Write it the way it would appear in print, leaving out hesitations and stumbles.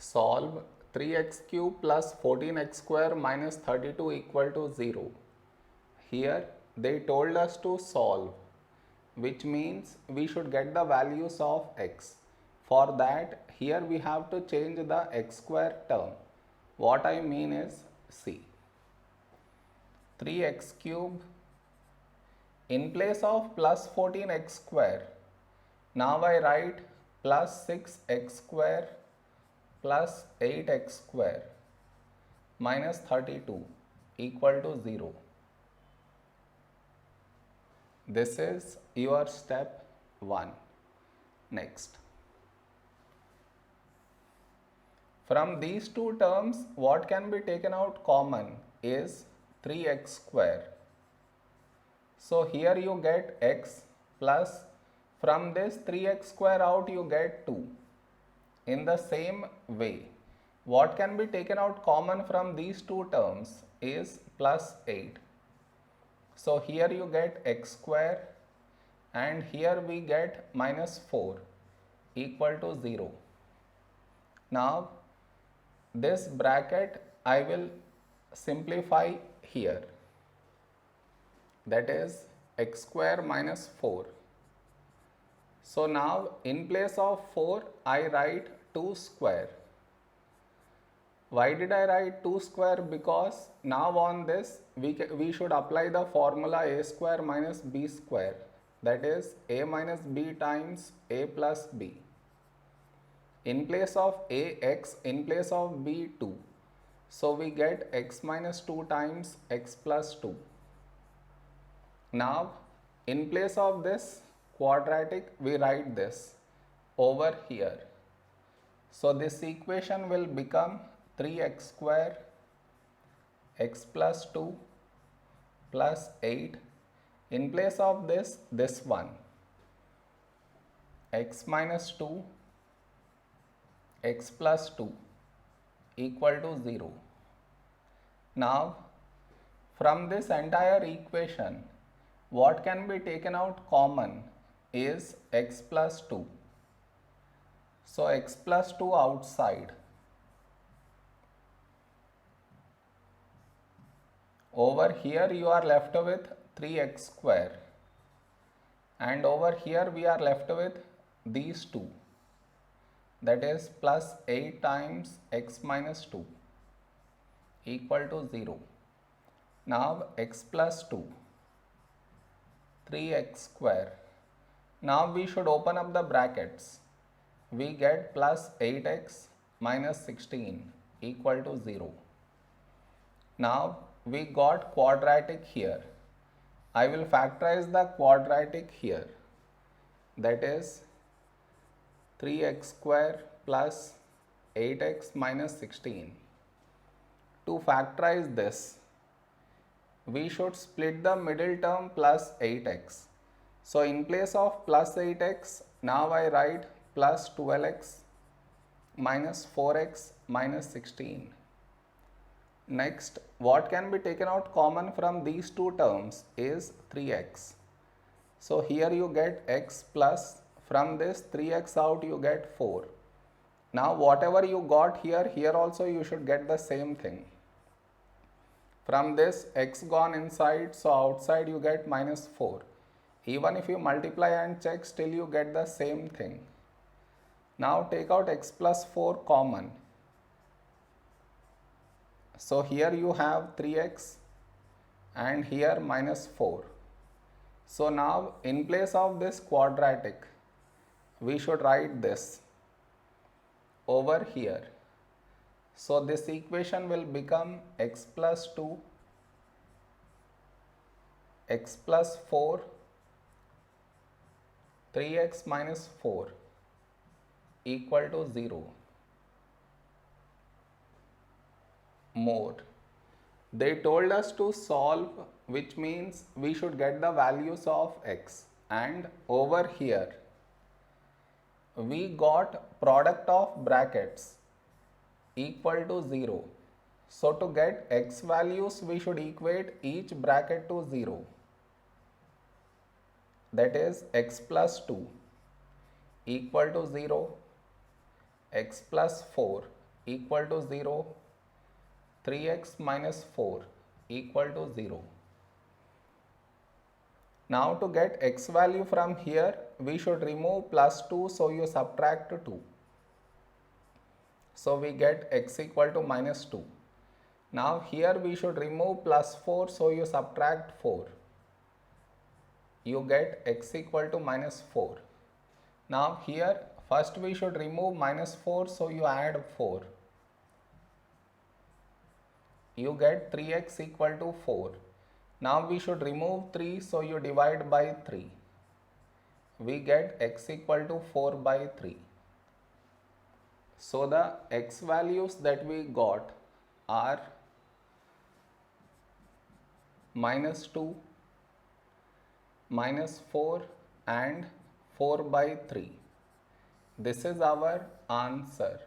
Solve 3x cube plus 14x square minus 32 equal to 0. Here they told us to solve, which means we should get the values of x. For that, here we have to change the x square term. What I mean is, see, 3x cube in place of plus 14x square. Now I write plus 6x square plus 8x square minus 32 equal to 0. This is your step 1. Next. From these two terms, what can be taken out common is 3x square. So here you get x plus from this 3x square out you get 2. In the same way, what can be taken out common from these two terms is plus 8. So here you get x square and here we get minus 4 equal to 0. Now this bracket I will simplify here, that is x square minus 4. So now in place of 4 I write 2 square. Why did I write 2 square? Because now on this we should apply the formula a square minus b square, that is a minus b times a plus b. In place of a, x, in place of b, 2. So we get x minus 2 times x plus 2. Now in place of this quadratic we write this over here. So this equation will become 3x square x plus 2 plus 8. In place of this one x minus 2 x plus 2 equal to 0. Now from this entire equation, what can be taken out common is x plus 2. So x plus 2 outside. Over here you are left with 3x square and over here we are left with these two, that is plus 8 times x minus 2 equal to 0. Now x plus 2, 3x square. Now we should open up the brackets. We get plus 8x minus 16 equal to 0. Now we got quadratic here. I will factorize the quadratic here, that is 3x square plus 8x minus 16. To factorize this, we should split the middle term plus 8x. So in place of plus 8x, now I write plus 12x minus 4x minus 16. Next, what can be taken out common from these two terms is 3x. So here you get x plus, from this 3x out you get 4. Now whatever you got here, here also you should get the same thing. From this x gone inside, so outside you get minus 4. Even if you multiply and check, still you get the same thing. Now take out x plus 4 common. So here you have 3x and here minus 4. So now in place of this quadratic, we should write this over here. So this equation will become x plus 2, x plus 4, 3x minus 4 equal to 0. More. They told us to solve, which means we should get the values of x, and over here we got product of brackets equal to 0. So to get x values, we should equate each bracket to 0. That is x plus 2 equal to 0, x plus 4 equal to 0, 3x minus 4 equal to 0. Now to get x value from here, we should remove plus 2, so you subtract 2. So we get x equal to minus 2. Now here we should remove plus 4, so you subtract 4. You get x equal to minus 4. Now here first we should remove minus 4, so you add 4. You get 3x equal to 4. Now we should remove 3, so you divide by 3. We get x equal to 4 by 3. So the x values that we got are minus 2, minus 4 and 4 by 3. This is our answer.